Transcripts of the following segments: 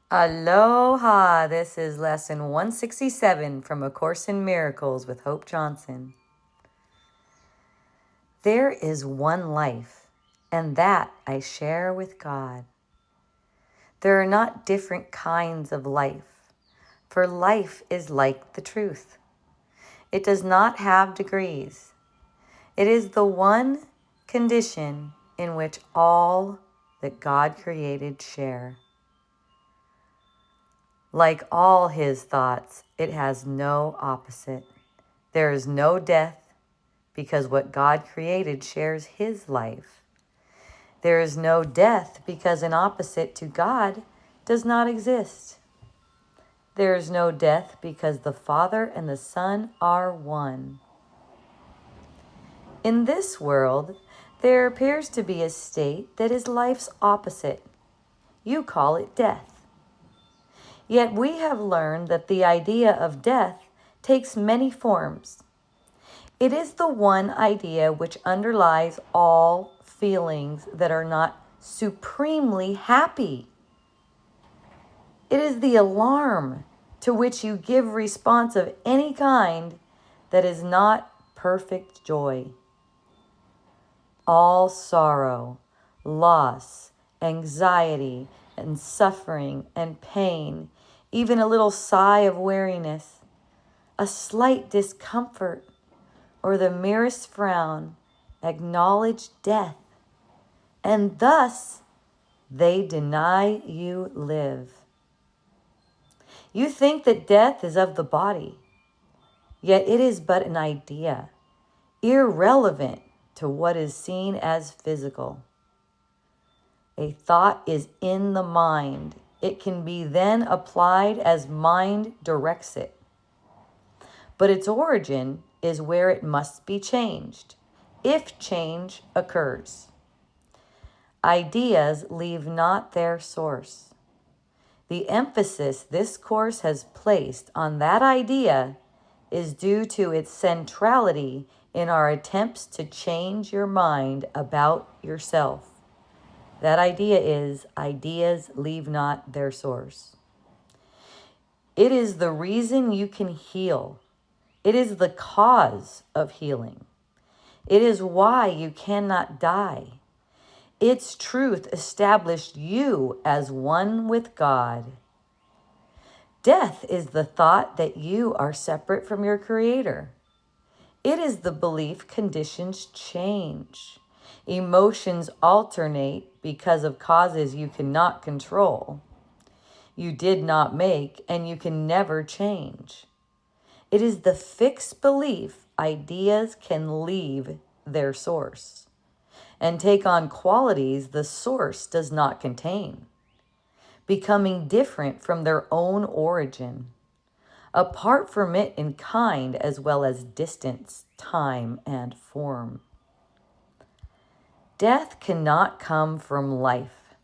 Aloha! This is lesson 167 from A Course in Miracles with Hope Johnson. There is one life, and that I share with God. There are not different kinds of life, for life is like the truth. It does not have degrees. It is the one condition in which all that God created share. Like all his thoughts, it has no opposite. There is no death because what God created shares his life. There is no death because an opposite to God does not exist. There is no death because the Father and the Son are one. In this world, there appears to be a state that is life's opposite. You call it death. Yet we have learned that the idea of death takes many forms. It is the one idea which underlies all feelings that are not supremely happy. It is the alarm to which you give response of any kind that is not perfect joy. All sorrow, loss, anxiety, and suffering and pain, even a little sigh of weariness, a slight discomfort, or the merest frown, acknowledge death, and thus they deny you live. You think that death is of the body, yet it is but an idea, irrelevant to what is seen as physical. A thought is in the mind. It can be then applied as mind directs it. But its origin is where it must be changed, if change occurs. Ideas leave not their source. The emphasis this course has placed on that idea is due to its centrality in our attempts to change your mind about yourself. That idea is, ideas leave not their source. It is the reason you can heal. It is the cause of healing. It is why you cannot die. Its truth established you as one with God. Death is the thought that you are separate from your Creator. It is the belief conditions change. Emotions alternate because of causes you cannot control. You did not make, and you can never change. It is the fixed belief ideas can leave their source and take on qualities the source does not contain, becoming different from their own origin, apart from it in kind as well as distance, time, and form. Death cannot come from life.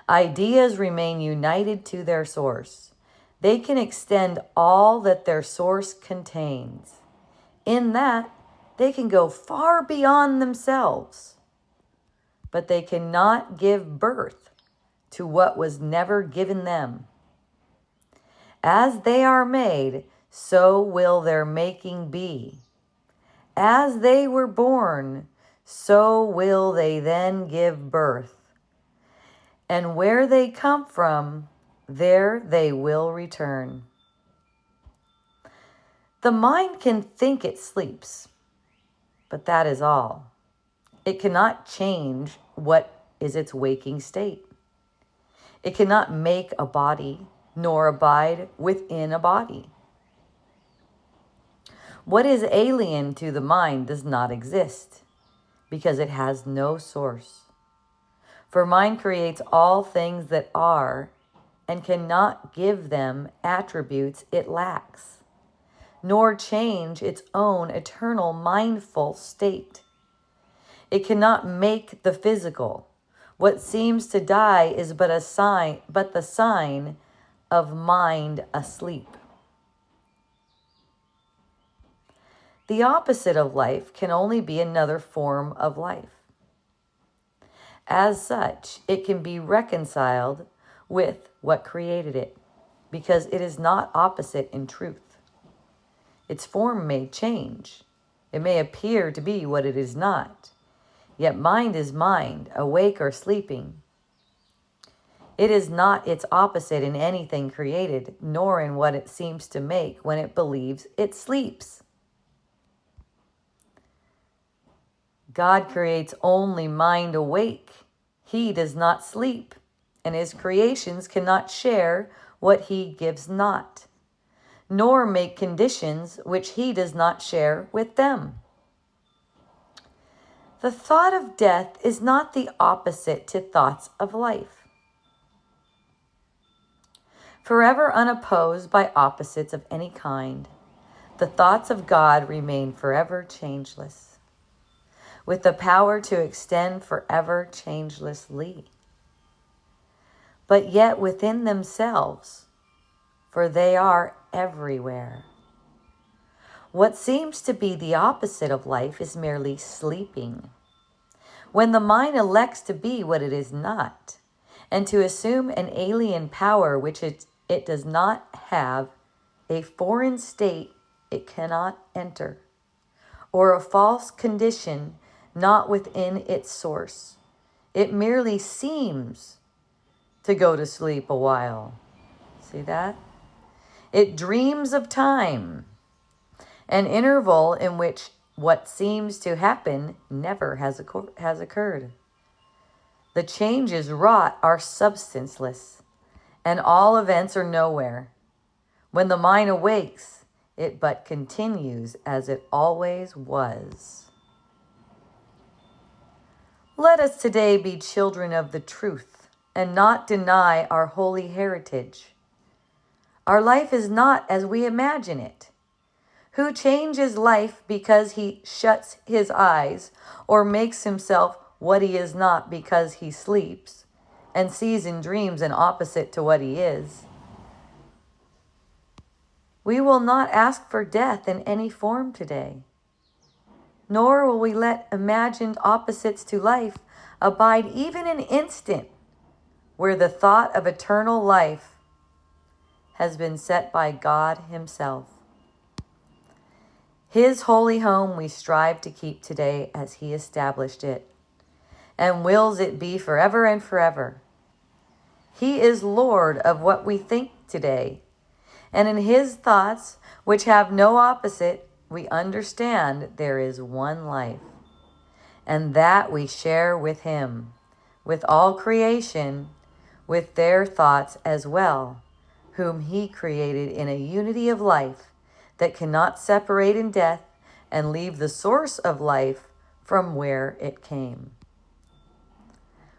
Ideas remain united to their source. They can extend all that their source contains. In that, they can go far beyond themselves. But they cannot give birth to what was never given them. As they are made, so will their making be. As they were born, so will they then give birth. And where they come from, there they will return. The mind can think it sleeps, but that is all. It cannot change what is its waking state. It cannot make a body, nor abide within a body. What is alien to the mind does not exist, because it has no source. For mind creates all things that are, and cannot give them attributes it lacks, nor change its own eternal mindful state. It cannot make the physical. What seems to die is but the sign of mind asleep. The opposite of life can only be another form of life. As such, it can be reconciled with what created it, because it is not opposite in truth. Its form may change. It may appear to be what it is not. Yet mind is mind, awake or sleeping. It is not its opposite in anything created, nor in what it seems to make when it believes it sleeps. God creates only mind awake. He does not sleep, and his creations cannot share what he gives not, nor make conditions which he does not share with them. The thought of death is not the opposite to thoughts of life. Forever unopposed by opposites of any kind, the thoughts of God remain forever changeless, with the power to extend forever changelessly, but yet within themselves, for they are everywhere. What seems to be the opposite of life is merely sleeping. When the mind elects to be what it is not, and to assume an alien power which it does not have, a foreign state it cannot enter, or a false condition not within its source, it merely seems to go to sleep a while. See that? It dreams of time, an interval in which what seems to happen never has occurred. The changes wrought are substanceless, and all events are nowhere. When the mind awakes, it but continues as it always was. Let us today be children of the truth and not deny our holy heritage. Our life is not as we imagine it. Who changes life because he shuts his eyes or makes himself what he is not because he sleeps and sees in dreams an opposite to what he is? We will not ask for death in any form today, nor will we let imagined opposites to life abide even an instant where the thought of eternal life has been set by God himself. His holy home we strive to keep today as he established it, and wills it be forever and forever. He is Lord of what we think today, and in his thoughts, which have no opposite, we understand there is one life, and that we share with him, with all creation, with their thoughts as well, whom he created in a unity of life that cannot separate in death and leave the source of life from where it came.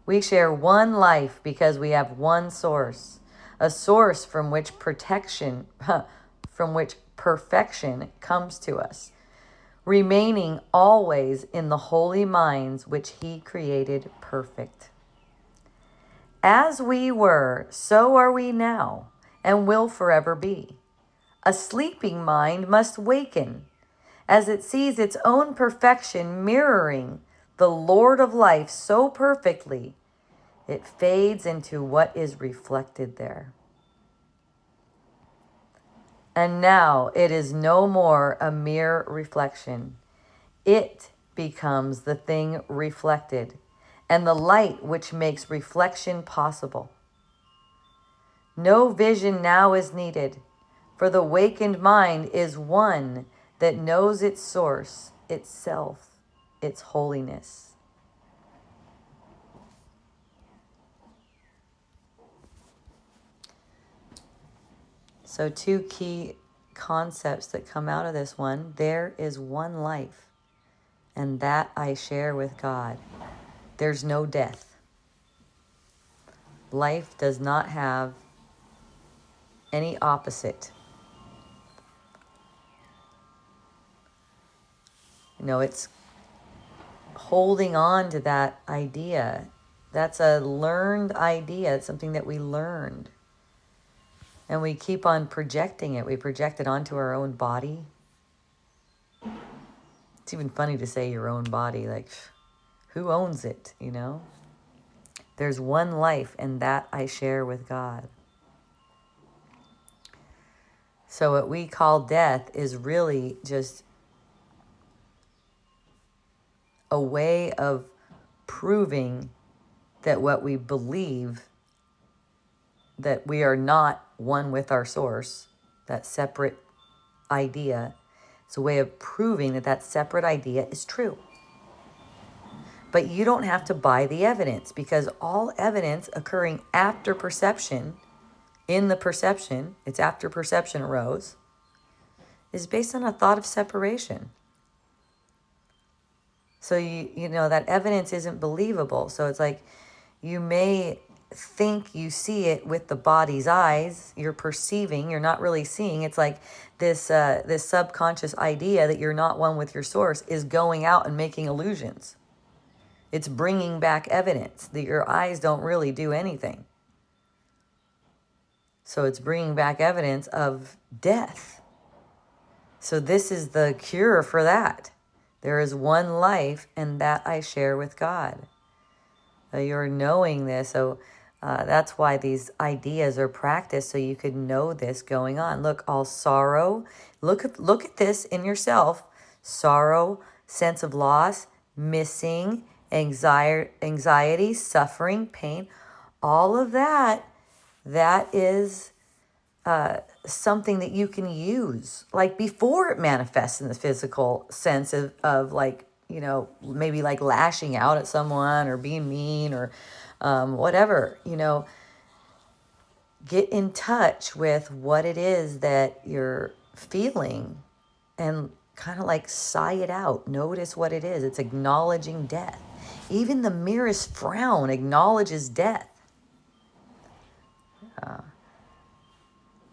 We share one life because we have one source, a source from which perfection comes to us, remaining always in the holy minds which he created perfect. As we were, so are we now, and will forever be. A sleeping mind must waken, as it sees its own perfection mirroring the Lord of life so perfectly, it fades into what is reflected there. And now it is no more a mere reflection. It becomes the thing reflected, and the light which makes reflection possible. No vision now is needed, for the wakened mind is one that knows its source, itself, its holiness. So 2 key concepts that come out of this one. There is one life, and that I share with God. There's no death. Life does not have any opposite. It's holding on to that idea. That's a learned idea. It's something that we learned. And we keep on projecting it. We project it onto our own body. It's even funny to say your own body. Like, who owns it, There's one life, and that I share with God. So what we call death is really just a way of proving that what we believe, that we are not one with our source, that separate idea, it's a way of proving that that separate idea is true. But you don't have to buy the evidence, because all evidence occurring after perception, in the perception, it's after perception arose, is based on a thought of separation. So you know that evidence isn't believable. So it's like you may think you see it with the body's eyes, you're perceiving, you're not really seeing. It's like this subconscious idea that you're not one with your source is going out and making illusions. It's bringing back evidence that your eyes don't really do anything. So it's bringing back evidence of death. So this is the cure for that. There is one life, and that I share with God. You're knowing this. So that's why these ideas are practiced, so you could know this going on. Look, all sorrow. Look at this in yourself. Sorrow, sense of loss, missing, anxiety, suffering, pain, all of that, that is something that you can use, like before it manifests in the physical sense of like, you know, maybe like lashing out at someone or being mean or whatever, you know, get in touch with what it is that you're feeling and kind of like sigh it out. Notice what it is. It's acknowledging death. Even the merest frown acknowledges death.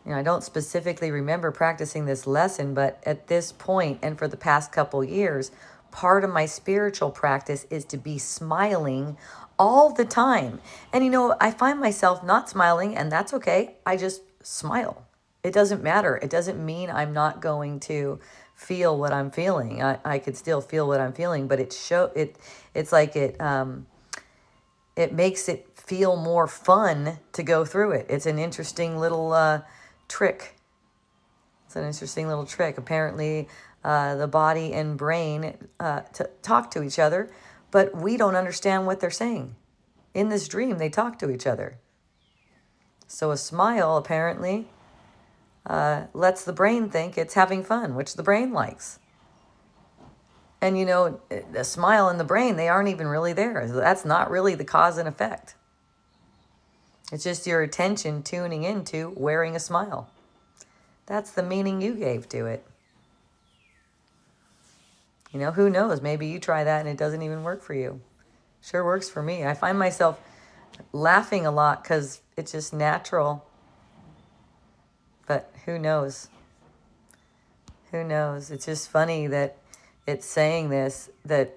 You know, I don't specifically remember practicing this lesson, but at this point and for the past couple years, part of my spiritual practice is to be smiling all the time. And, you know, I find myself not smiling, and that's okay. I just smile. It doesn't matter. It doesn't mean I'm not going to feel what I'm feeling. I could still feel what I'm feeling, but it's like it makes it feel more fun to go through it. It's an interesting little trick. It's an interesting little trick. Apparently, the body and brain talk to each other, but we don't understand what they're saying. In this dream, they talk to each other. So a smile apparently lets the brain think it's having fun, which the brain likes. And you know, a smile and the brain, they aren't even really there. That's not really the cause and effect. It's just your attention tuning into wearing a smile. That's the meaning you gave to it. You know, who knows? Maybe you try that and it doesn't even work for you. Sure works for me. I find myself laughing a lot because it's just natural. But who knows? Who knows? It's just funny that it's saying this, that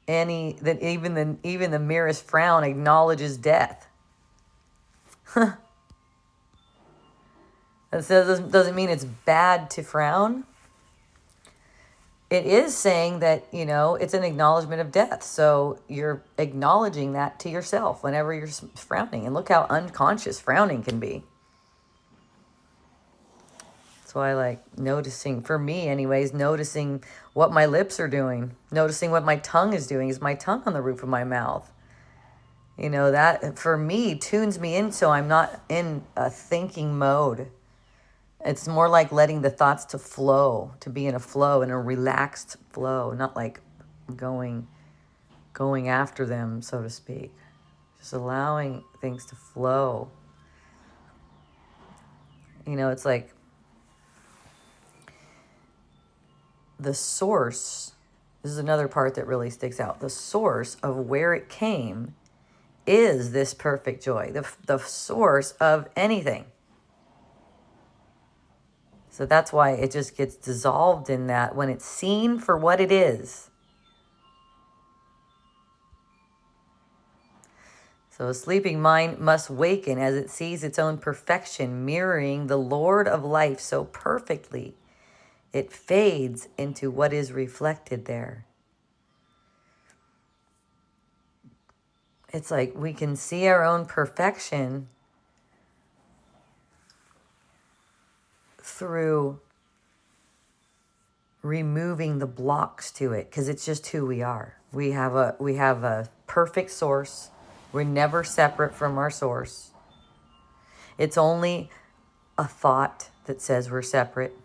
even the merest frown acknowledges death. That doesn't mean it's bad to frown. It is saying that, you know, it's an acknowledgement of death. So you're acknowledging that to yourself whenever you're frowning. And look how unconscious frowning can be. So I like noticing, for me anyways, noticing what my lips are doing. Noticing what my tongue is doing. Is my tongue on the roof of my mouth? You know, that for me tunes me in so I'm not in a thinking mode. It's more like letting the thoughts to flow, to be in a flow, in a relaxed flow, not like going after them, so to speak. Just allowing things to flow. You know, it's like the source, this is another part that really sticks out. The source of where it came is this perfect joy, the source of anything. So that's why it just gets dissolved in that when it's seen for what it is. So a sleeping mind must waken as it sees its own perfection, mirroring the Lord of life so perfectly. It fades into what is reflected there. it's like we can see our own perfection through removing the blocks to it, because it's just who we are. We have a perfect source. We're never separate from our source. It's only a thought that says we're separate.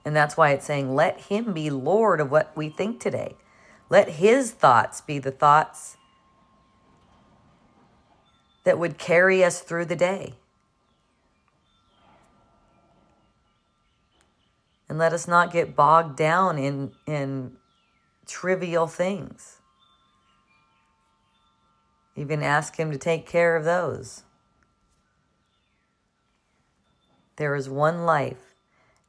And that's why it's saying, let him be Lord of what we think today. Let his thoughts be the thoughts that would carry us through the day. And let us not get bogged down in trivial things. Even ask him to take care of those. There is one life,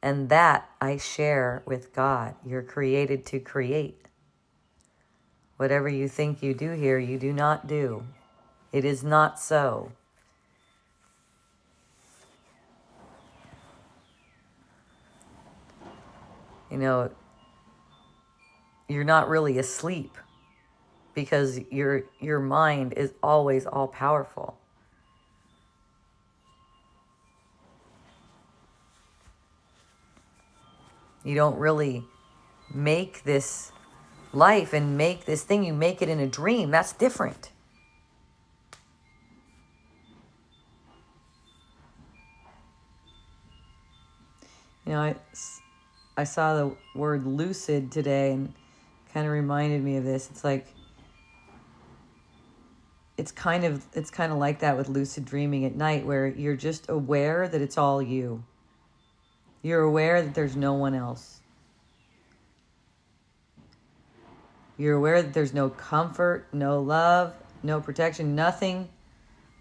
and that I share with God. You're created to create. Whatever you think you do here, you do not do. It is not so. You know, you're not really asleep because your mind is always all powerful. You don't really make this life and make this thing. You make it in a dream. That's different. You know, I saw the word lucid today and kind of reminded me of this. It's like, it's kind of like that with lucid dreaming at night, where you're just aware that it's all you. You're aware that there's no one else. You're aware that there's no comfort, no love, no protection, nothing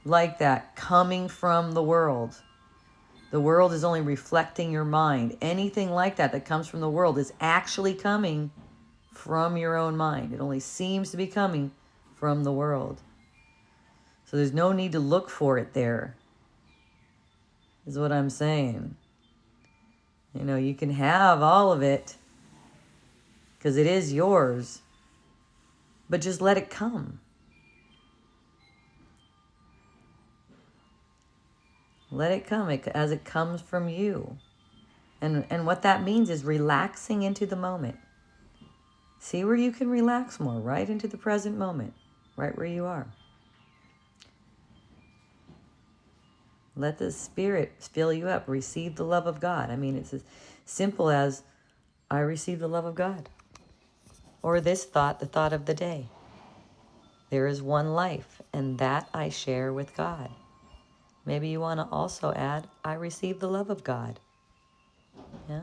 like that coming from the world. The world is only reflecting your mind. Anything like that that comes from the world is actually coming from your own mind. It only seems to be coming from the world. So there's no need to look for it there, is what I'm saying. You know, you can have all of it because it is yours, but just let it come. Let it come as it comes from you. And what that means is relaxing into the moment. See where you can relax more, right into the present moment, right where you are. Let the Spirit fill you up. Receive the love of God. I mean, it's as simple as, I receive the love of God. Or this thought, the thought of the day. There is one life, and that I share with God. Maybe you want to also add, I receive the love of God. Yeah?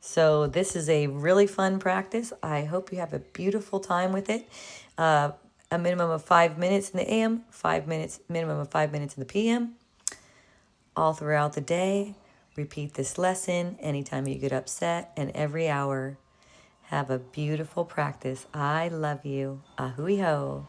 So this is a really fun practice. I hope you have a beautiful time with it. A minimum of 5 minutes in the AM, minimum of 5 minutes in the PM. All throughout the day, repeat this lesson anytime you get upset and every hour. Have a beautiful practice. I love you. Ahui ho.